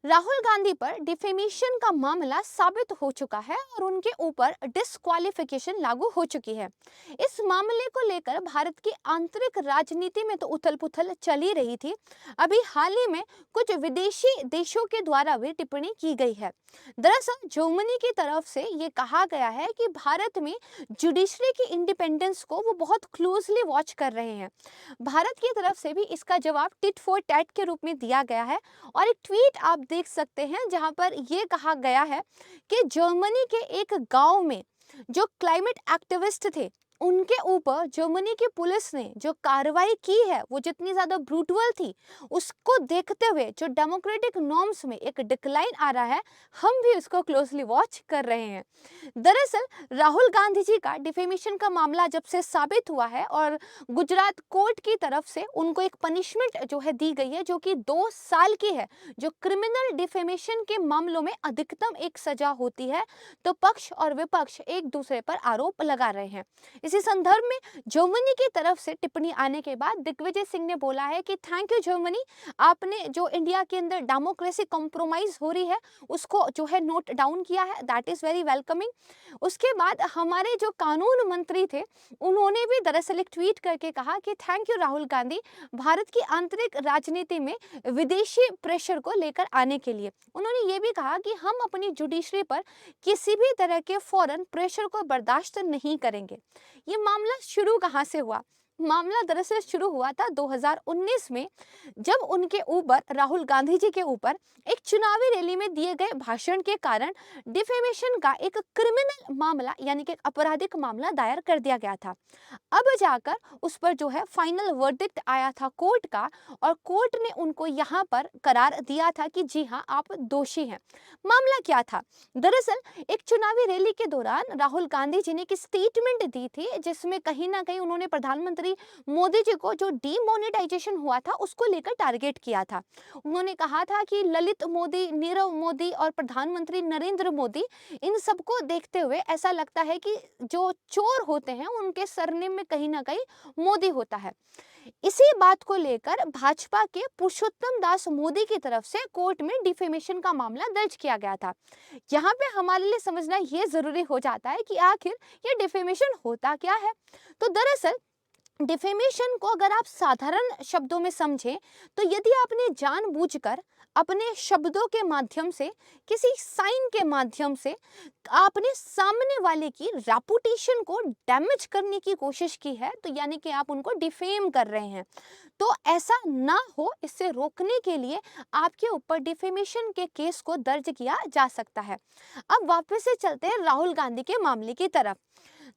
राहुल गांधी पर डिफेमेशन का मामला साबित हो चुका है और उनके ऊपर डिस्क्वालिफिकेशन लागू हो चुकी है। इस मामले को लेकर भारत की आंतरिक राजनीति में तो उथल-पुथल चल ही रही थी। अभी हाल ही में कुछ विदेशी देशों के द्वारा भी टिप्पणी की गई है। दरअसल जर्मनी की तरफ से ये कहा गया है कि भारत में जुडिशरी की इंडिपेंडेंस को वो बहुत क्लोजली वॉच कर रहे हैं। भारत की तरफ से भी इसका जवाब टिट फॉर टैट के रूप में दिया गया है और एक ट्वीट आप देख सकते हैं जहां पर यह कहा गया है कि जर्मनी के एक गांव में जो क्लाइमेट एक्टिविस्ट थे उनके ऊपर जर्मनी की पुलिस ने जो कार्रवाई की है वो जितनी ज्यादा ब्रूटल थी, उसको देखते हुए जो डेमोक्रेटिक नॉर्म्स में एक डिक्लाइन आ रहा है, हम भी उसको क्लोजली वॉच कर रहे हैं। दरअसल राहुल गांधी जी का डिफेमेशन का मामला जब से साबित हुआ है और गुजरात कोर्ट की तरफ से उनको एक पनिशमेंट जो है दी गई है जो कि 2 साल की है, जो क्रिमिनल डिफेमेशन के मामलों में अधिकतम एक सजा होती है, तो पक्ष और विपक्ष एक दूसरे पर आरोप लगा रहे हैं। इसी संदर्भ में जर्मनी की तरफ से टिप्पणी आने के बाद दिग्विजय सिंह ने बोला है कि थैंक यू जर्मनी, आपने जो इंडिया के अंदर डेमोक्रेसी कॉम्प्रोमाइज हो रही है उसको जो है नोट डाउन किया है, दैट इज वेरी वेलकमिंग। उसके बाद हमारे जो कानून मंत्री थे उन्होंने भी दरअसल एक ट्वीट करके कहा कि थैंक यू राहुल गांधी, भारत की आंतरिक राजनीति में विदेशी प्रेशर को लेकर आने के लिए। उन्होंने ये भी कहा कि हम अपनी जुडिशरी पर किसी भी तरह के फॉरेन प्रेशर को बर्दाश्त नहीं करेंगे। ये मामला शुरू कहाँ से हुआ? मामला दरअसल शुरू हुआ था 2019 में, जब उनके ऊपर, राहुल गांधी जी के ऊपर, एक चुनावी रैली में दिए गए भाषण के कारण डिफेमेशन का एक क्रिमिनल मामला यानी कि आपराधिक मामला दायर कर दिया गया था। अब जाकर उस पर जो है फाइनल वर्डिक्ट आया था कोर्ट का, और कोर्ट ने उनको यहाँ पर करार दिया था कि जी हाँ, आप दोषी हैं। मामला क्या था? दरअसल एक चुनावी रैली के दौरान राहुल गांधी जी ने एक स्टेटमेंट दी थी जिसमें कहीं ना कहीं उन्होंने प्रधानमंत्री मोदी जी को जो डीमोनेटाइजेशन हुआ था उसको लेकर टारगेट किया था। उन्होंने कहा था कि ललित मोदी, नीरव मोदी और प्रधानमंत्री नरेंद्र मोदी, इन सबको देखते हुए ऐसा लगता है कि जो चोर होते हैं उनके सरनेम में कहीं ना कहीं मोदी होता है। इसी बात को लेकर भाजपा के पुरुषोत्तम दास मोदी की तरफ से कोर्ट में डिफेमेशन का मामला दर्ज किया गया था। यहाँ पे हमारे लिए समझना ये जरूरी हो जाता है कि आखिर ये डिफेमेशन होता क्या है। तो दरअसल डिफेमेशन को अगर आप साधारण शब्दों में समझें, तो यदि आपने जानबूझकर अपने शब्दों के माध्यम से, किसी साइन के माध्यम से आपने सामने वाले की रेपुटेशन को डैमेज करने की कोशिश की है, तो यानी कि आप उनको डिफेम कर रहे हैं। तो ऐसा ना हो, इससे रोकने के लिए आपके ऊपर डिफेमेशन के केस को दर्ज किया जा सकता है। अब वापस से चलते हैं राहुल गांधी के मामले की तरफ।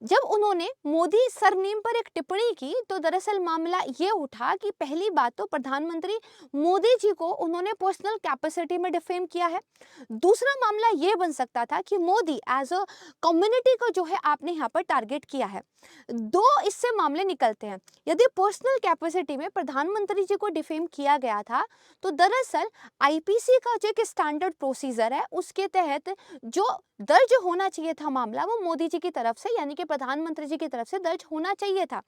जब उन्होंने मोदी सरनेम पर एक टिप्पणी की तो दरअसल मामला ये उठा कि पहली बात तो प्रधानमंत्री मोदी जी को उन्होंने पर्सनल कैपेसिटी में डिफेम किया है। दूसरा मामला ये बन सकता था कि मोदी एज अ कम्युनिटी को जो है आपने यहाँ पर टारगेट किया है। दो इससे मामले निकलते हैं। यदि पर्सनल कैपेसिटी में प्रधानमंत्री जी को डिफेम किया गया था, तो दरअसल आईपीसी का जो एक स्टैंडर्ड प्रोसीजर है उसके तहत जो दर्ज होना चाहिए था मामला, वो मोदी जी की तरफ से यानी कि प्रधानमंत्री जी की तरफ से दर्ज होना चाहिए था।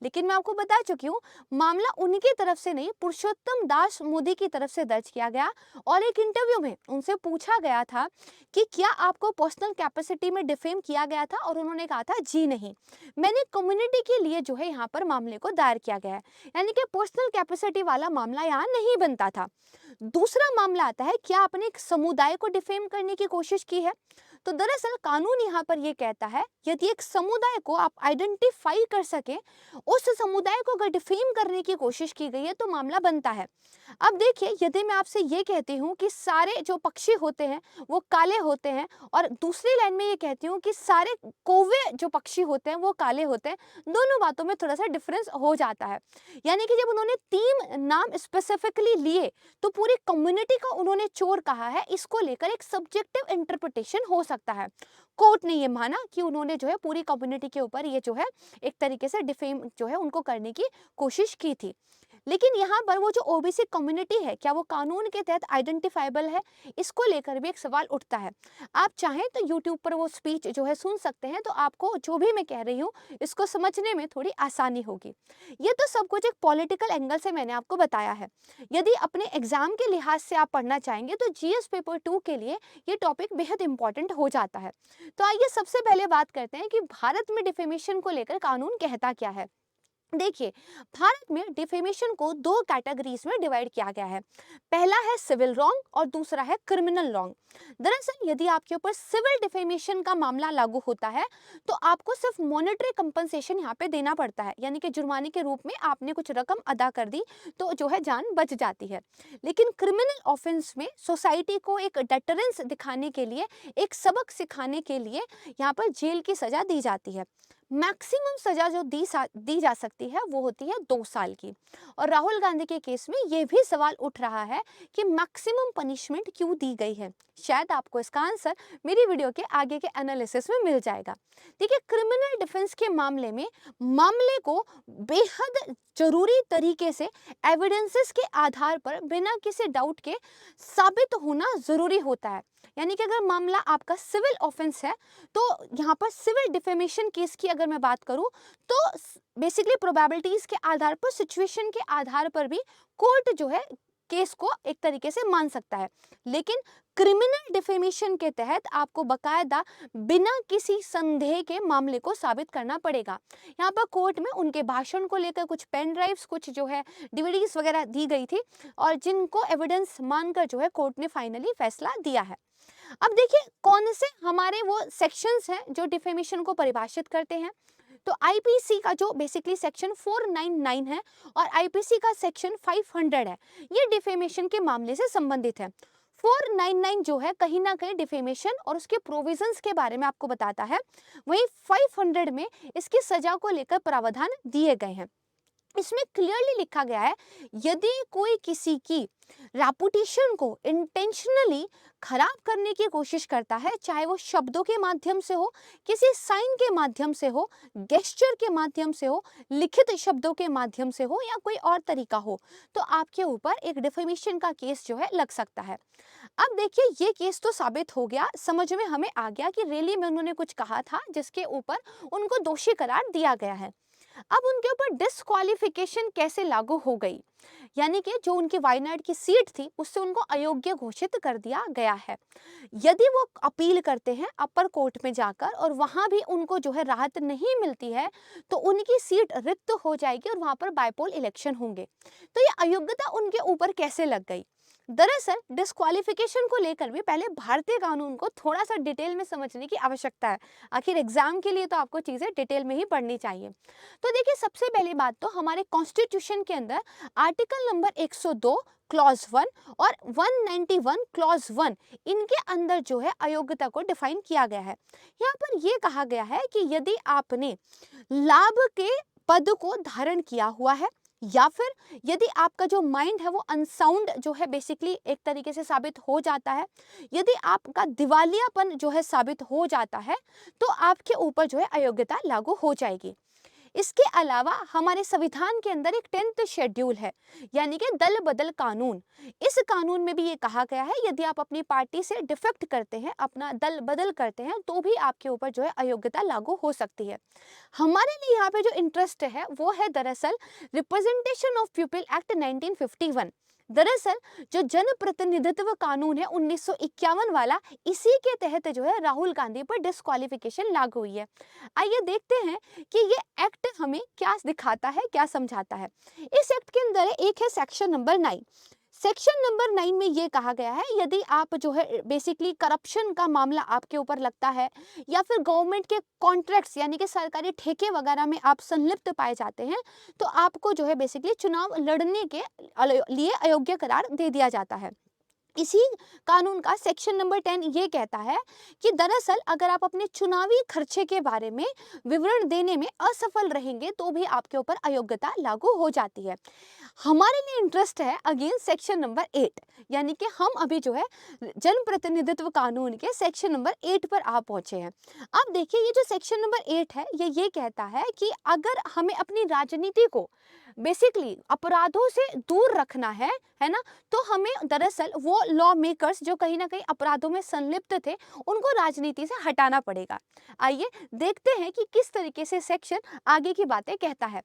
लेकिन मैं आपको बता चुकी हूँ, मामला उनकी तरफ से नहीं, पुरुषोत्तम दास मोदी की तरफ से दर्ज किया गया। और एक इंटरव्यू में उनसे पूछा गया था कि क्या आपको पर्सनल कैपेसिटी में डिफेम किया गया था, और उन्होंने कहा था जी नहीं, मैंने कम्युनिटी के लिए जो है यहाँ पर मामले को दायर किया गया है, यानी कि पर्सनल कैपेसिटी वाला मामला यहाँ नहीं बनता था। दूसरा मामला आता है, क्या आपने एक समुदाय को डिफेम करने की कोशिश की है? तो दरअसल कानून यहाँ पर यह कहता है, यदि एक समुदाय को आप आइडेंटिफाई कर सके, उस समुदाय को अगर डिफेम करने की कोशिश की गई है तो मामला बनता है। अब देखिए, यदि मैं आपसे ये कहती हूँ कि सारे जो पक्षी होते हैं वो काले होते हैं, और दूसरी लाइन में ये कहती हूँ कि सारे कौवे जो पक्षी होते हैं वो काले होते हैं, दोनों बातों में थोड़ा सा डिफरेंस हो जाता है। यानी कि जब उन्होंने 3 नाम स्पेसिफिकली लिए तो पूरी कम्युनिटी को उन्होंने चोर कहा है, इसको लेकर एक सब्जेक्टिव इंटरप्रिटेशन हो सकता है। कोर्ट ने ये माना कि उन्होंने जो है पूरी कम्युनिटी के ऊपर ये जो है एक तरीके से डिफेम जो है उनको करने की कोशिश की थी। लेकिन यहाँ पर वो जो ओबीसी कम्युनिटी है, क्या वो कानून के तहत आइडेंटिफाइबल है, इसको लेकर भी एक सवाल उठता है। आप चाहें तो यूट्यूब पर वो स्पीच जो है सुन सकते हैं, तो आपको जो भी मैं कह रही हूँ इसको समझने में थोड़ी आसानी होगी। ये तो सब कुछ एक पॉलिटिकल एंगल से मैंने आपको बताया है। यदि अपने एग्जाम के लिहाज से आप पढ़ना चाहेंगे तो जीएस पेपर 2 के लिए ये टॉपिक बेहद इंपॉर्टेंट हो जाता है। तो आइए सबसे पहले बात करते हैं कि भारत में डिफेमेशन को लेकर कानून कहता क्या है। देखिए, भारत में डिफेमेशन को दो कैटेगरीज में डिवाइड किया गया है। पहला है सिविल रॉन्ग और दूसरा है क्रिमिनल रॉन्ग। दरअसल यदि आपके ऊपर सिविल डिफेमेशन का मामला लागू होता है तो आपको सिर्फ मॉनेटरी कंपनसेशन यहाँ पे देना पड़ता है, यानी कि जुर्माने के रूप में आपने कुछ रकम अदा कर दी तो जो है जान बच जाती है। लेकिन क्रिमिनल ऑफेंस में सोसाइटी को एक डेटरेंस दिखाने के लिए, एक सबक सिखाने के लिए यहाँ पर जेल की सजा दी जाती है। मैक्सिमम सजा जो दी जा सकती है वो होती है 2 साल की। और राहुल गांधी के केस में ये भी सवाल उठ रहा है कि मैक्सिमम पनिशमेंट क्यों दी गई है। शायद आपको इसका आंसर मेरी वीडियो के आगे के एनालिसिस में मिल जाएगा। देखिए, क्रिमिनल डिफेंस के मामले में मामले को बेहद जरूरी तरीके से एविडेंसेस के आधार पर बिना किसी डाउट के साबित होना जरूरी होता है। यानी कि अगर मामला आपका सिविल ऑफेंस है तो यहाँ पर सिविल डिफेमेशन केस की अगर मैं बात करूं तो बेसिकली प्रोबेबिलिटीज के आधार पर, सिचुएशन के आधार पर भी कोर्ट जो है केस को एक तरीके से मान सकता है। लेकिन क्रिमिनल डिफेमेशन के तहत आपको बकायदा बिना किसी संदेह के मामले को साबित करना पड़ेगा। यहाँ पर कोर्ट में उनके भाषण को लेकर कुछ पेन ड्राइव्स, कुछ जो है डीवीडीज वगैरह दी गई थी और जिनको एविडेंस मानकर जो है कोर्ट ने फाइनली फैसला दिया है। अब देखिए, कौन से हमारे वो सेक्शंस हैं जो डिफेमेशन को परिभाषित करते हैं। तो आईपीसी का जो बेसिकली सेक्शन 499 है और आईपीसी का सेक्शन 500 है, ये डिफेमेशन के मामले से संबंधित है। 499 जो है कहीं ना कहीं डिफेमेशन और उसके प्रोविजंस के बारे में आपको बताता है, वहीं 500 में इसकी सजा को लेकर प्रावधान दिए गए हैं। इसमें क्लियरली लिखा गया है, यदि कोई किसी की रेपुटेशन को इंटेंशनली खराब करने की कोशिश करता है, चाहे वो शब्दों के माध्यम से हो, किसी साइन के माध्यम से हो, गेस्चर के माध्यम से हो, लिखित शब्दों के माध्यम से हो या कोई और तरीका हो, तो आपके ऊपर एक डिफेमेशन का केस जो है लग सकता है। अब देखिए, ये केस तो साबित हो गया, समझ में हमें आ गया कि रैली में उन्होंने कुछ कहा था जिसके ऊपर उनको दोषी करार दिया गया है। अब उनके ऊपर डिस्क्वालिफिकेशन कैसे लागू हो गई, यानी कि जो उनकी वायनाड की सीट थी उससे उनको अयोग्य घोषित कर दिया गया है। यदि वो अपील करते हैं अपर कोर्ट में जाकर और वहां भी उनको जो है राहत नहीं मिलती है तो उनकी सीट रिक्त हो जाएगी और वहां पर बाइपोल इलेक्शन होंगे। तो ये अयोग्यता उनके ऊपर कैसे लग गई। दरअसल डिस्क्वालिफिकेशन को लेकर भी पहले भारतीय कानून को थोड़ा सा डिटेल में समझने की आवश्यकता है। आखिर एग्जाम के लिए तो आपको चीजें डिटेल में ही पढ़नी चाहिए। तो देखिए, सबसे पहली बात तो हमारे कॉन्स्टिट्यूशन के अंदर आर्टिकल नंबर 102 क्लॉज 1 और 191 क्लॉज 1, इनके अंदर जो है अयोग्यता को डिफाइन किया गया है। यहाँ पर यह कहा गया है कि यदि आपने लाभ के पद को धारण किया हुआ है या फिर यदि आपका जो माइंड है वो अनसाउंड जो है बेसिकली एक तरीके से साबित हो जाता है, यदि आपका दिवालियापन जो है साबित हो जाता है तो आपके ऊपर जो है अयोग्यता लागू हो जाएगी। इसके अलावा हमारे संविधान के अंदर एक 10th शेड्यूल है, यानी कि दल बदल कानून। इस कानून में भी ये कहा गया है, यदि आप अपनी पार्टी से डिफेक्ट करते हैं, अपना दल बदल करते हैं, तो भी आपके ऊपर जो है अयोग्यता लागू हो सकती है। हमारे लिए यहाँ पे जो इंटरेस्ट है वो है दरअसल रिप्रेजेंटेशन ऑफ पीपल एक्ट 1951। दरअसल जो जन प्रतिनिधित्व कानून है 1951 वाला, इसी के तहत जो है राहुल गांधी पर डिस्क्वालिफिकेशन लागू हुई है। आइए देखते हैं कि ये एक्ट हमें क्या दिखाता है, क्या समझाता है। इस एक्ट के अंदर एक है सेक्शन नंबर 9। सेक्शन नंबर 9 में ये कहा गया है, यदि आप जो है बेसिकली करप्शन का मामला आपके ऊपर लगता है या फिर गवर्नमेंट के कॉन्ट्रैक्ट्स यानी कि सरकारी ठेके वगैरह में आप संलिप्त पाए जाते हैं तो आपको जो है बेसिकली चुनाव लड़ने के लिए अयोग्य करार दे दिया जाता है। इसी कानून का सेक्शन नंबर 10 ये कहता है कि दरअसल अगर आप अपने चुनावी खर्चे के बारे में विवरण देने में असफल रहेंगे तो भी आपके ऊपर अयोग्यता लागू हो जाती है। हमारे लिए इंटरेस्ट है अगेन सेक्शन नंबर 8, यानी कि हम अभी जो है जन प्रतिनिधित्व कानून के सेक्शन नंबर 8 पर आ पहुंचे हैं। अब देखिए ये जो सेक्शन नंबर 8 है ये कहता है कि अगर हमें अपनी राजनीति को बेसिकली अपराधों से दूर रखना है ना, तो हमें दरअसल वो लॉ मेकर्स जो कहीं ना कहीं अपराधों में संलिप्त थे उनको राजनीति से हटाना पड़ेगा। आइए देखते हैं कि किस तरीके से सेक्शन आगे की बातें कहता है।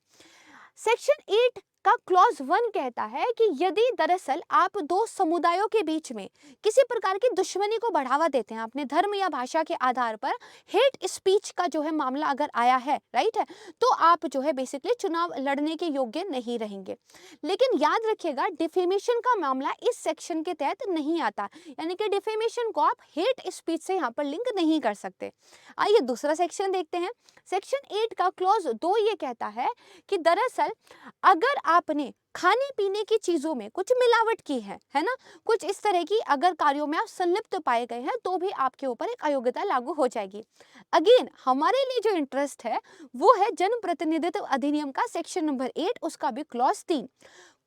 सेक्शन 8 का क्लॉज 1 कहता है कि यदि दरअसल आप दो समुदायों के बीच में किसी प्रकार की दुश्मनी को बढ़ावा देते हैं अपने धर्म या भाषा के आधार पर, हेट स्पीच का जो है मामला अगर आया है, राइट है, तो आप जो है बेसिकली चुनाव लड़ने के योग्य नहीं रहेंगे। लेकिन याद रखिएगा डिफेमेशन का मामला इस सेक्शन के तहत नहीं आता, यानी कि डिफेमेशन को आप हेट स्पीच से यहाँ पर लिंक नहीं कर सकते। आइए दूसरा सेक्शन देखते हैं। सेक्शन 8 का क्लॉज 2 ये कहता है कि दरअसल अगर आपने खाने पीने की चीजों में कुछ मिलावट की है ना, कुछ इस तरह की अगर कार्यों में आप संलिप्त पाए गए हैं तो भी आपके ऊपर एक अयोग्यता लागू हो जाएगी। अगेन हमारे लिए जो इंटरेस्ट है वो है जन प्रतिनिधित्व अधिनियम का सेक्शन नंबर 8, उसका भी क्लॉज 3।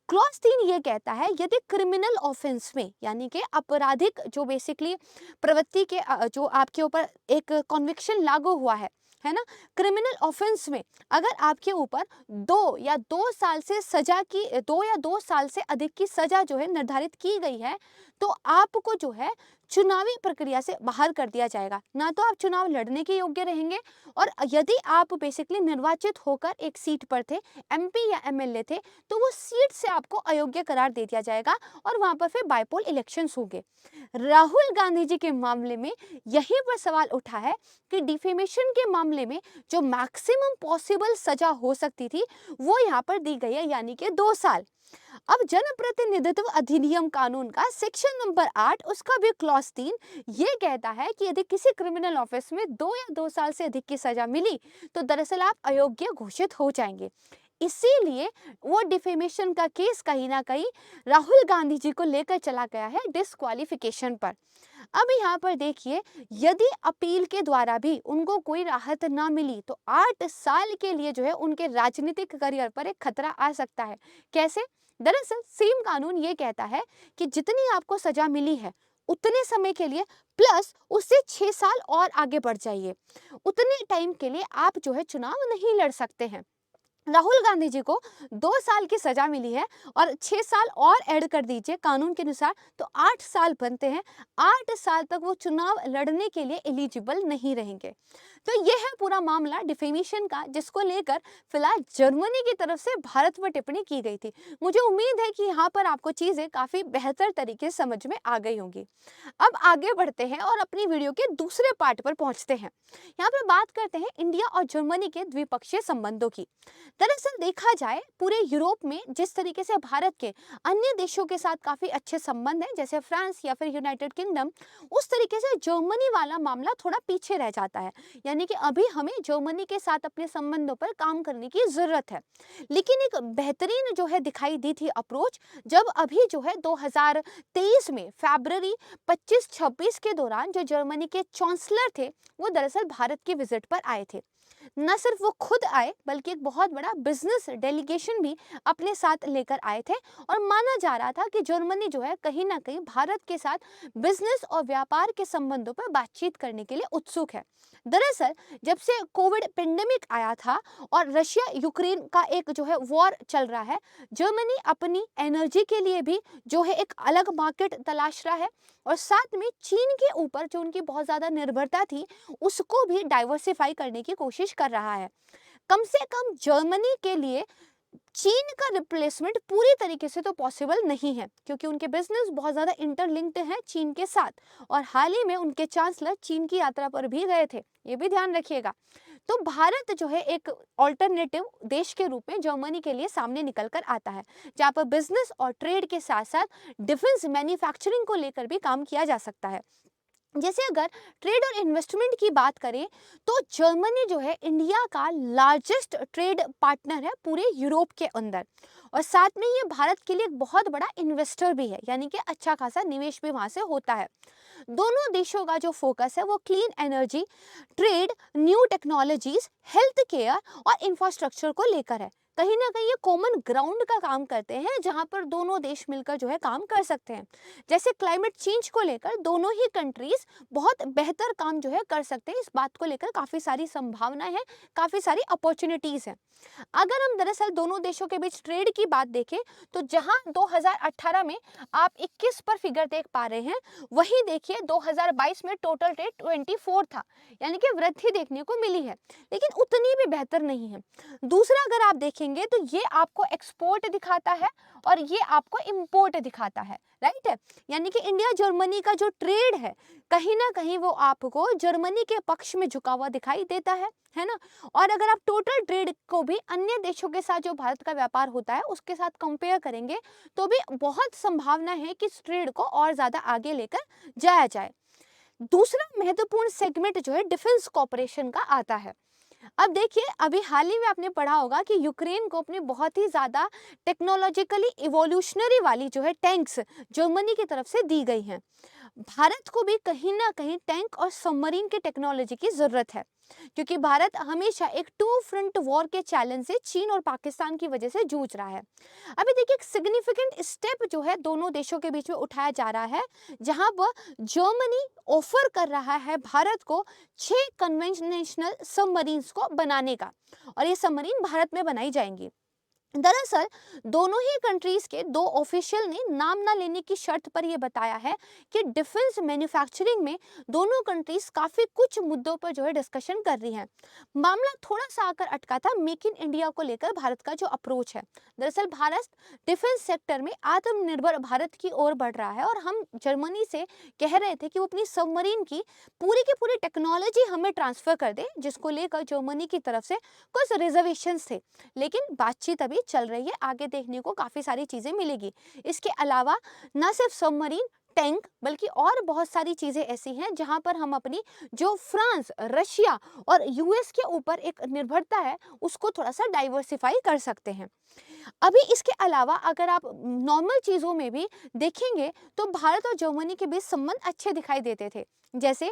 क्लॉज 3 ये कहता है यदि क्रिमिनल ऑफेंस में, यानी कि आपराधिक जो बेसिकली प्रवृत्ति के जो आपके ऊपर एक कॉन्विक्शन लागू हुआ है ना, क्रिमिनल ऑफेंस में अगर आपके ऊपर 2 या 2 साल से अधिक की सजा जो है निर्धारित की गई है, तो आपको जो है चुनावी प्रक्रिया से बाहर कर दिया जाएगा। ना तो आप चुनाव लड़ने के योग्य रहेंगे, और यदि आप बेसिकली निर्वाचित होकर एक सीट पर थे, एमपी या एमएलए थे, तो वो सीट से आपको अयोग्य करार दे दिया जाएगा और वहां पर फिर बाइपोल इलेक्शंस होंगे। राहुल गांधी जी के मामले में यहीं पर सवाल उठा है कि डिफेमेशन के मामले में जो मैक्सिमम पॉसिबल सजा हो सकती थी वो यहाँ पर दी गई है, यानी कि 2 साल। अब जनप्रतिनिधित्व अधिनियम कानून का सेक्शन नंबर 8, उसका भी क्लॉज 3 ये कहता है कि यदि किसी क्रिमिनल ऑफेंस में 2 या 2 साल से अधिक की सजा मिली तो दरअसल आप अयोग्य घोषित हो जाएंगे। इसीलिए वो डिफेमेशन का केस कहीं ना कहीं राहुल गांधी जी को लेकर चला गया है डिस्क्वालिफिकेशन पर। अब यहाँ पर देखिए, यदि अपील के द्वारा भी उनको कोई राहत ना मिली तो 8 साल के लिए जो है उनके राजनीतिक करियर पर एक खतरा आ सकता है। कैसे? दरअसल सेम कानून ये कहता है कि जितनी आपको सजा मिली है उतने समय के लिए प्लस उससे 6 साल और आगे बढ़ जाइए, उतने टाइम के लिए आप जो है चुनाव नहीं लड़ सकते हैं। राहुल गांधी जी को 2 साल की सजा मिली है और 6 साल और ऐड कर दीजिए कानून के अनुसार तो 8 साल बनते हैं। 8 साल तक वो चुनाव लड़ने के लिए एलिजिबल नहीं रहेंगे। तो ये है पूरा मामला डिफेमेशन का, जिसको लेकर फिलहाल जर्मनी की तरफ से भारत पर टिप्पणी की गई थी। मुझे उम्मीद है कि यहाँ पर आपको चीजें काफी बेहतर तरीके से समझ में आ गई होंगी। अब आगे बढ़ते हैं और अपनी वीडियो के दूसरे पार्ट पर पहुंचते हैं। यहाँ पर बात करते हैं इंडिया और जर्मनी के द्विपक्षीय संबंधों की। दरअसल देखा जाए पूरे यूरोप में जिस तरीके से भारत के अन्य देशों के साथ काफी अच्छे संबंध हैं, जैसे फ्रांस या फिर यूनाइटेड किंगडम, उस तरीके से जर्मनी वाला मामला थोड़ा पीछे रह जाता है। यानी कि अभी हमें जर्मनी के साथ अपने संबंधों पर काम करने की जरूरत है। लेकिन एक बेहतरीन जो है दिखाई दी थी अप्रोच, जब अभी जो है 2023 में फरवरी 25-26 के दौरान जो जर्मनी के चांसलर थे वो दरअसल भारत के विजिट पर आए थे। न सिर्फ वो खुद आए बल्कि एक बहुत बड़ा बिजनेस डेलीगेशन भी अपने साथ लेकर आए थे, और माना जा रहा था कि जर्मनी जो है कहीं ना कहीं भारत के साथ बिजनेस और व्यापार के संबंधों पर बातचीत करने के लिए उत्सुक है। दरअसल जब से कोविड पेंडेमिक आया था और रशिया यूक्रेन का एक जो है वॉर चल रहा है, जर्मनी अपनी एनर्जी के लिए भी जो है एक अलग मार्केट तलाश रहा है, और साथ में चीन के ऊपर जो उनकी बहुत ज्यादा निर्भरता थी उसको भी डाइवर्सिफाई करने की कोशिश कर रहा है। कम से कम जर्मनी के लिए चीन का रिप्लेसमेंट पूरी तरीके से तो पॉसिबल नहीं है, क्योंकि उनके बिजनेस बहुत ज्यादा इंटरलिंक्ड हैं चीन के साथ, और हाल ही में उनके चांसलर चीन की यात्रा पर भी गए थे, ये भी ध्यान रखिएगा। तो भारत जो है एक ऑल्टरनेटिव देश के रूप में जर्मनी के लिए सामने निकल कर आता है, जहाँ पर बिजनेस और ट्रेड के साथ साथ डिफेंस मैन्युफैक्चरिंग को लेकर भी काम किया जा सकता है। जैसे अगर ट्रेड और इन्वेस्टमेंट की बात करें तो जर्मनी जो है इंडिया का लार्जेस्ट ट्रेड पार्टनर है पूरे यूरोप के अंदर, और साथ में ये भारत के लिए एक बहुत बड़ा इन्वेस्टर भी है, यानी कि अच्छा खासा निवेश भी वहां से होता है। दोनों देशों का जो फोकस है वो clean energy, trade, new technologies, health care और इंफ्रास्ट्रक्चर को लेकर है। कहीं ना कहीं ये कॉमन ग्राउंड का काम करते हैं जहां पर दोनों देश मिलकर जो है काम कर सकते हैं। जैसे क्लाइमेट चेंज को लेकर दोनों ही कंट्रीज बहुत बेहतर काम जो है कर सकते हैं। इस बात को लेकर काफ़ी सारी संभावनाएं हैं, काफ़ी सारी अपॉर्चुनिटीज़ हैं। अगर हम दरअसल दोनों देशों के बीच ट्रेड की बात देखें तो जहां 2018 में आप 21 पर फिगर देख पा रहे हैं, वही देखिए 2022 में टोटल ट्रेड 24 था, यानी कि वृद्धि देखने को मिली है, लेकिन उतनी भी बेहतर नहीं है। दूसरा अगर आप देखेंगे तो ये आपको एक्सपोर्ट दिखाता है और ये आपको इंपोर्ट दिखाता है, राइट है। यानी कि इंडिया जर्मनी का जो ट्रेड है कहीं ना कहीं वो आपको जर्मनी के पक्ष में झुका हुआ दिखाई देता है ना। और अगर आप टोटल ट्रेड को भी अन्य देशों के साथ जो भारत का व्यापार होता है उसके साथ कंपेयर करेंगे तो भी बहुत संभावना है कि इस ट्रेड को और ज्यादा आगे लेकर जाया जाए। दूसरा महत्वपूर्ण सेगमेंट जो है डिफेंस कॉपरेशन का आता है। अब देखिए, अभी हाल ही में आपने पढ़ा होगा कि यूक्रेन को अपनी बहुत ही ज़्यादा टेक्नोलॉजिकली इवोल्यूशनरी वाली जो है टैंक्स जर्मनी की तरफ से दी गई हैं। भारत को भी कहीं ना कहीं टैंक और सबमरीन की टेक्नोलॉजी की ज़रूरत है, क्योंकि भारत हमेशा एक टू फ्रंट वॉर के चैलेंज से चीन और पाकिस्तान की वजह से जूझ रहा है। अभी देखिए, एक सिग्निफिकेंट स्टेप जो है दोनों देशों के बीच में उठाया जा रहा है, जहां पर जर्मनी ऑफर कर रहा है भारत को 6 कन्वेंशनल सबमरीन्स को बनाने का, और ये सबमरीन भारत में बनाई जाएंगी। दरअसल दोनों ही कंट्रीज के दो ऑफिशियल ने नाम ना लेने की शर्त पर यह बताया है कि डिफेंस मैन्युफैक्चरिंग में दोनों कंट्रीज काफी कुछ मुद्दों पर जो है डिस्कशन कर रही हैं। मामला थोड़ा सा आकर अटका था मेक इन इंडिया को लेकर भारत का जो अप्रोच है। दरअसल भारत डिफेंस सेक्टर में आत्मनिर्भर भारत की ओर बढ़ रहा है, और हम जर्मनी से कह रहे थे कि वो अपनी सबमरीन की पूरी टेक्नोलॉजी हमें ट्रांसफर कर दे, जिसको लेकर जर्मनी की तरफ से कुछ रिजर्वेशंस थे। लेकिन बातचीत अभी चल रही है, आगे देखने को काफी सारी चीजें मिलेगी। इसके अलावा न सिर्फ सबमरीन टैंक बल्कि और बहुत सारी चीजें ऐसी हैं जहां पर हम अपनी जो फ्रांस, रशिया और यूएस के ऊपर एक निर्भरता है उसको थोड़ा सा डाइवर्सिफाई कर सकते हैं। अभी इसके अलावा अगर आप नॉर्मल चीज़ों में भी देखेंगे तो भारत और जर्मनी के बीच संबंध अच्छे दिखाई देते थे। जैसे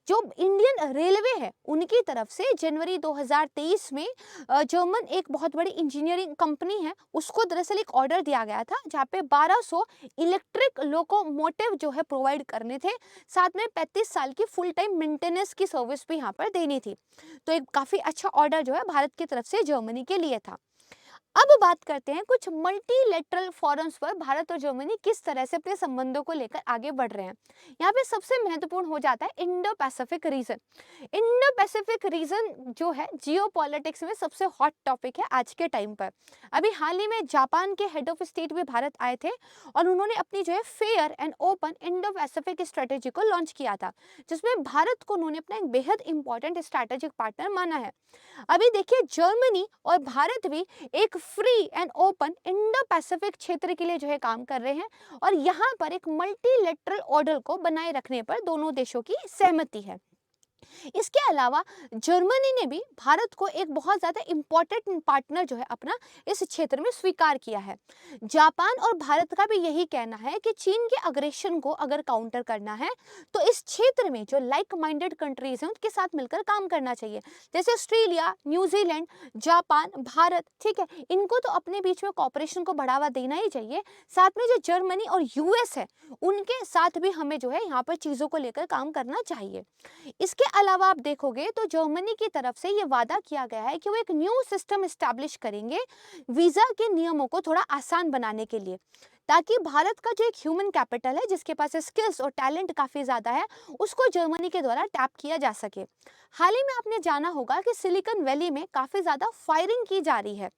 जो इंडियन रेलवे है उनकी तरफ से जनवरी 2023 में जर्मन एक बहुत बड़ी इंजीनियरिंग कंपनी है उसको दरअसल एक ऑर्डर दिया गया था, जहाँ पे 1200 इलेक्ट्रिक लोकोमोटिव जो है प्रोवाइड करने थे, साथ में 35 साल की फुल टाइम मेंटेनेंस की सर्विस भी यहाँ पर देनी थी। तो एक काफ़ी अच्छा ऑर्डर जो है भारत की तरफ से जर्मनी के लिए था। अब बात करते हैं कुछ मल्टीलेटरल फोरम्स पर भारत और जर्मनी किस तरह से अपने संबंधों को लेकर आगे बढ़ रहे हैं। यहाँ पे सबसे महत्वपूर्ण हो जाता है Indo Pacific region. Indo Pacific region जो है जियोपॉलिटिक्स में सबसे हॉट टॉपिक है आज के टाइम पर। अभी हाल ही में जापान के हेड ऑफ स्टेट भी भारत आए थे और उन्होंने अपनी जो है fair and open Indo Pacific strategy को लॉन्च किया था, जिसमें भारत को उन्होंने अपना एक बेहद इंपॉर्टेंट स्ट्रैटेजिक पार्टनर माना है। अभी देखिए, जर्मनी और भारत भी एक free and open Indo Pacific क्षेत्र के लिए जो है काम कर रहे हैं, और यहाँ पर एक मल्टीलेटरल ऑर्डर को बनाए रखने पर दोनों देशों की सहमति है। इसके अलावा जर्मनी ने भी भारत को एक बहुत ज़्यादा इम्पोर्टेंट पार्टनर जो है अपना इस क्षेत्र में स्वीकार किया है। जापान और भारत का भी यही कहना है कि चीन के अग्रेशन को अगर काउंटर करना है तो इस क्षेत्र में जो लाइक माइंडेड कंट्रीज हैं उनके साथ मिलकर काम करना चाहिए। जैसे ऑस्ट्रेलिया, न्यूजीलैंड, जापान, भारत, ठीक है, इनको तो अपने बीच में कॉपरेशन को बढ़ावा देना ही चाहिए। साथ में जो जर्मनी और यूएस है उनके साथ भी हमें जो है यहाँ पर चीज़ों को लेकर काम करना चाहिए। इसके अलावा आप देखोगे तो जर्मनी की तरफ से ये वादा किया गया है कि वो एक न्यू सिस्टम एस्टैब्लिश करेंगे वीजा के नियमों को थोड़ा आसान बनाने के लिए, ताकि भारत का जो एक ह्यूमन कैपिटल है जिसके पास स्किल्स और टैलेंट काफ़ी ज़्यादा है उसको जर्मनी के द्वारा टैप किया जा सके। हाल ही में आपने जाना होगा कि सिलिकॉन वैली में काफ़ी ज़्यादा फायरिंग की जा रही है,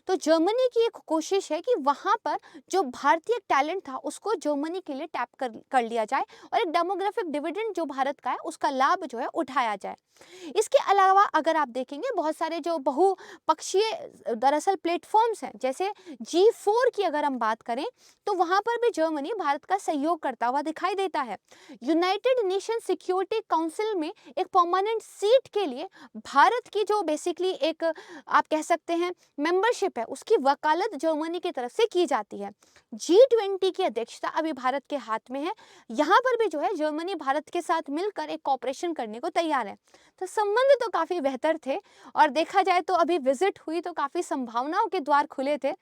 तो जर्मनी की एक कोशिश है कि वहाँ पर जो भारतीय टैलेंट था उसको जर्मनी के लिए टैप कर लिया जाए और एक डेमोग्राफिक डिविडेंड जो भारत का है उसका लाभ जो है उठाया जाए। इसके अलावा अगर आप देखेंगे बहुत सारे जो बहुपक्षीय दरअसल प्लेटफॉर्म्स हैं, जैसे G4 की अगर हम बात करें तो वहां पर भी जर्मनी भारत का सहयोग करता हुआ दिखाई देता है। यूनाइटेड नेशन सिक्योरिटी काउंसिल में एक परमानेंट सीट के लिए भारत की जो बेसिकली एक आप कह सकते हैं मेंबरशिप है, उसकी वकालत जर्मनी की तरफ से की जाती है। G20 की अध्यक्षता अभी भारत के हाथ में है। यहाँ पर भी जो है जर्मनी भारत के साथ मिलकर एक कॉपरेशन करने को तैयार है। तो संबंध तो काफी बेहतर थे और देखा जाए तो अभी विजिट हुई तो काफी संभावनाओं के द्वार खुले थे।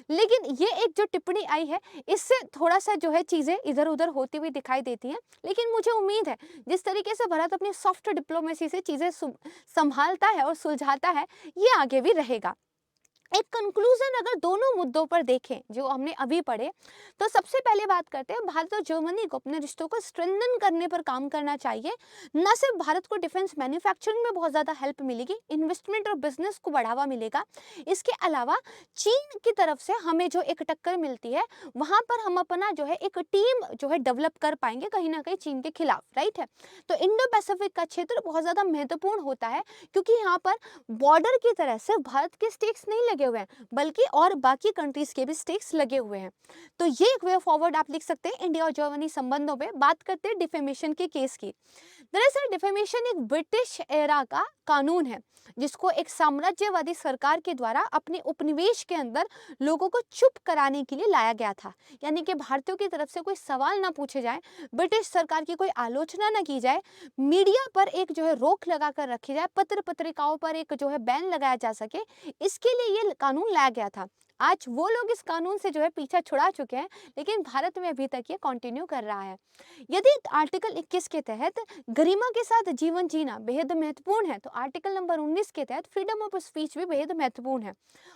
लेकिन ये एक जो टिप्पणी आई है, इससे थोड़ा सा जो है चीजें इधर उधर होती हुई दिखाई देती हैं। लेकिन मुझे उम्मीद है जिस तरीके से भारत अपनी सॉफ्ट डिप्लोमेसी से चीजें संभालता है और सुलझाता है, ये आगे भी रहेगा। एक कंक्लूजन अगर दोनों मुद्दों पर देखें जो हमने अभी पढ़े, तो सबसे पहले बात करते हैं भारत और जर्मनी को अपने रिश्तों को स्ट्रेंथन करने पर काम करना चाहिए। न सिर्फ भारत को डिफेंस मैन्युफैक्चरिंग में बहुत ज़्यादा हेल्प मिलेगी, इन्वेस्टमेंट और बिजनेस को बढ़ावा मिलेगा। इसके अलावा चीन की तरफ से हमें जो एक टक्कर मिलती है, वहाँ पर हम अपना जो है एक टीम जो है डेवलप कर पाएंगे कहीं ना कहीं चीन के खिलाफ, राइट है। तो इंडो पैसिफिक का क्षेत्र बहुत ज़्यादा महत्वपूर्ण होता है, क्योंकि यहाँ पर बॉर्डर की तरह सिर्फ भारत के स्टेक्स नहीं लगे हुए हैं, बल्कि और बाकी कंट्रीज के भी स्टेक्स लगे हुए हैं। तो ये एक वे फॉरवर्ड आप लिख सकते हैं इंडिया और जर्मनी संबंधों पे। बात करते हैं डिफेमेशन के केस की। दरअसल डिफेमेशन एक ब्रिटिश एरा का कानून है, जिसको एक साम्राज्यवादी सरकार के द्वारा अपने उपनिवेश के अंदर लोगों को चुप कराने के लिए लाया गया था। यानी कि भारतीयों की तरफ से कोई सवाल ना पूछे जाए, ब्रिटिश सरकार की कोई आलोचना ना की जाए, मीडिया पर एक जो है रोक लगा कर रखी जाए, पत्र पत्रिकाओं पर एक जो है बैन लगाया जा सके, इसके लिए ये कानून लाया गया था। आज वो लोग इस कानून से जो है पीछा छुड़ा चुके हैं, लेकिन भारत में अभी तक ये कंटिन्यू कर रहा है। यदि आर्टिकल 21 के तहत गरिमा के साथ जीवन जीना बेहद महत्वपूर्ण है, तो आर्टिकल नंबर 19 के तहत फ्रीडम ऑफ स्पीच भी बेहद महत्वपूर्ण है।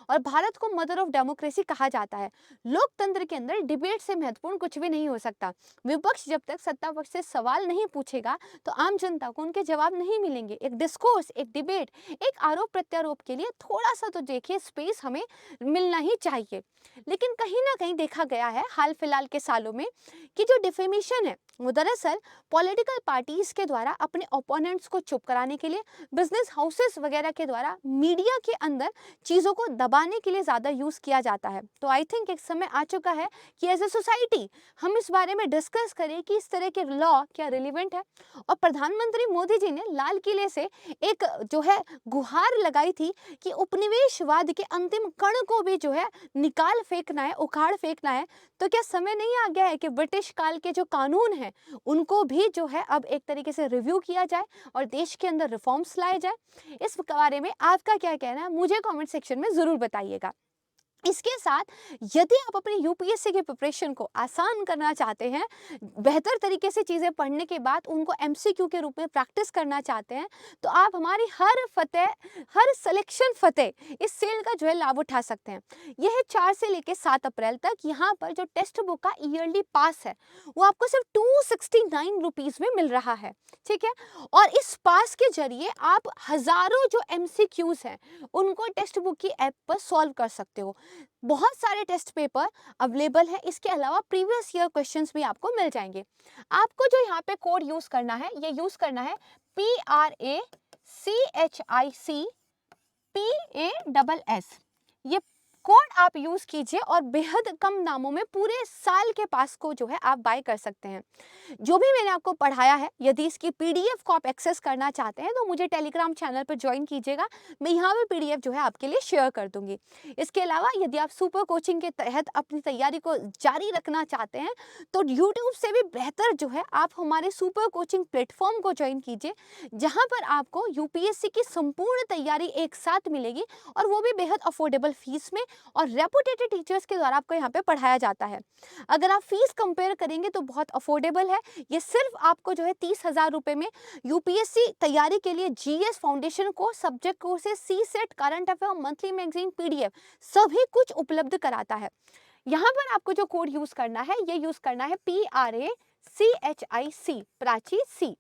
और भारत को मदर ऑफ डेमोक्रेसी कहा जाता है। लोकतंत्र के अंदर डिबेट से महत्वपूर्ण कुछ भी नहीं हो सकता। विपक्ष जब तक सत्ता पक्ष से सवाल नहीं पूछेगा, तो आम जनता को उनके जवाब नहीं मिलेंगे। एक डिस्कोर्स, एक डिबेट, एक आरोप प्रत्यारोप के लिए थोड़ा सा तो देखिए स्पेस हमें मिलना ही चाहिए। लेकिन कहीं ना कहीं देखा गया है हाल फिलहाल के सालों में कि जो डिफेमेशन है, वो दरअसल पॉलिटिकल पार्टीज के द्वारा अपने ओपोनेंट्स को चुप कराने के लिए, बिजनेस हाउसेस वगैरह के द्वारा मीडिया के अंदर चीजों को दबाने के लिए ज्यादा यूज किया जाता है। तो आई थिंक एक समय आ चुका है कि एज ए सोसाइटी हम इस बारे में डिस्कस करें कि इस तरह के लॉ क्या रिलेवेंट है। और प्रधानमंत्री मोदी जी ने लाल किले से एक जो है गुहार लगाई थी कि उपनिवेशवाद के अंतिम कण को भी जो है निकाल फेंकना है, उखाड़ फेंकना है। तो क्या समय नहीं आ गया है कि ब्रिटिश काल के जो कानून हैं, उनको भी जो है अब एक तरीके से रिव्यू किया जाए और देश के अंदर रिफॉर्म्स लाए जाए? इस बारे में आपका क्या कहना है, मुझे कमेंट सेक्शन में जरूर बताइएगा। इसके साथ यदि आप अपनी यूपीएससी की प्रिपरेशन को आसान करना चाहते हैं, बेहतर तरीके से चीज़ें पढ़ने के बाद उनको एमसीक्यू के रूप में प्रैक्टिस करना चाहते हैं, तो आप हमारी हर सिलेक्शन फतेह इस सेल का जो है लाभ उठा सकते हैं। यह है 4 से लेकर 7 अप्रैल तक। यहाँ पर जो टेक्स्ट बुक का ईयरली पास है, वो आपको सिर्फ 269 रुपीज़ में मिल रहा है, ठीक है। और इस पास के जरिए आप हजारों जो एमसीक्यूज हैं, उनको टेक्स्ट बुक की ऐप पर सॉल्व कर सकते हो। बहुत सारे टेस्ट पेपर अवेलेबल है। इसके अलावा प्रीवियस ईयर क्वेश्चंस भी आपको मिल जाएंगे। आपको जो यहाँ पे कोड यूज करना है, ये यूज करना है PRACHICPASS। ये कोड आप यूज कीजिए और बेहद कम दामों में पूरे साल के पास को जो है आप बाय कर सकते हैं। जो भी मैंने आपको पढ़ाया है, यदि इसकी पीडीएफ को आप एक्सेस करना चाहते हैं, तो मुझे टेलीग्राम चैनल पर ज्वाइन कीजिएगा। मैं यहाँ पे पीडीएफ जो है आपके लिए शेयर कर दूंगी। इसके अलावा यदि आप सुपर कोचिंग के तहत अपनी तैयारी को जारी रखना चाहते हैं, तो यूट्यूब से भी बेहतर जो है आप हमारे सुपर कोचिंग प्लेटफॉर्म को ज्वाइन कीजिए, जहाँ पर आपको यूपीएससी की संपूर्ण तैयारी एक साथ मिलेगी, और वो भी बेहद अफोर्डेबल फीस में और रेपुटेटेड टीचर्स के द्वारा आपको यहाँ पे पढ़ाया जाता है। अगर आप फीस कंपेयर करेंगे तो बहुत अफोर्डेबल है। ये सिर्फ आपको जो है 30,000 रुपए में यूपीएससी तैयारी के लिए GS foundation course, subject courses, CSAT, current affair, monthly magazine, PDF सभी कुछ उपलब्ध कराता है। यहाँ पर आपको जो कोड यूज करना है, ये यूज करना है PRACHIC, प्राची सी।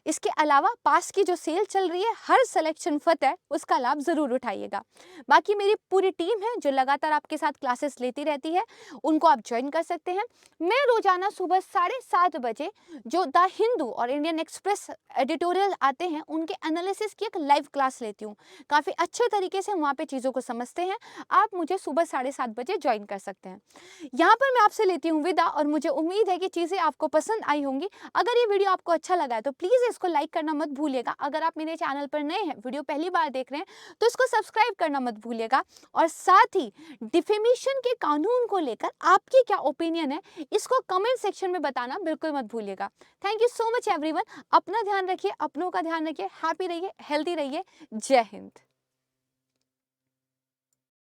इसके अलावा पास की जो सेल चल रही है, हर सिलेक्शन फतेह, उसका लाभ ज़रूर उठाइएगा। बाकी मेरी पूरी टीम है जो लगातार आपके साथ क्लासेस लेती रहती है, उनको आप ज्वाइन कर सकते हैं। मैं रोज़ाना सुबह 7:30 बजे जो द हिंदू और इंडियन एक्सप्रेस एडिटोरियल आते हैं, उनके एनालिसिस की एक लाइव क्लास लेती हूँ। काफ़ी अच्छे तरीके से हम वहाँ पे चीज़ों को समझते हैं। आप मुझे सुबह 7:30 बजे ज्वाइन कर सकते हैं। यहाँ पर मैं आपसे लेती हूँ विदा और मुझे उम्मीद है कि चीज़ें आपको पसंद आई होंगी। अगर ये वीडियो आपको अच्छा लगा है तो प्लीज़ इसको लाइक करना मत भूलिएगा। अगर आप मेरे चैनल पर नए हैं, वीडियो पहली बार देख रहे हैं, तो इसको सब्सक्राइब करना मत भूलिएगा। और साथ ही डिफेमेशन के कानून को लेकर आपकी क्या ओपिनियन है, इसको कमेंट सेक्शन में बताना बिल्कुल मत भूलिएगा। Thank you so much everyone. अपना ध्यान रखिए, अपनों का ध्यान रखिए, हैप्पी रहिए, हेल्दी रहिए। जय हिंद।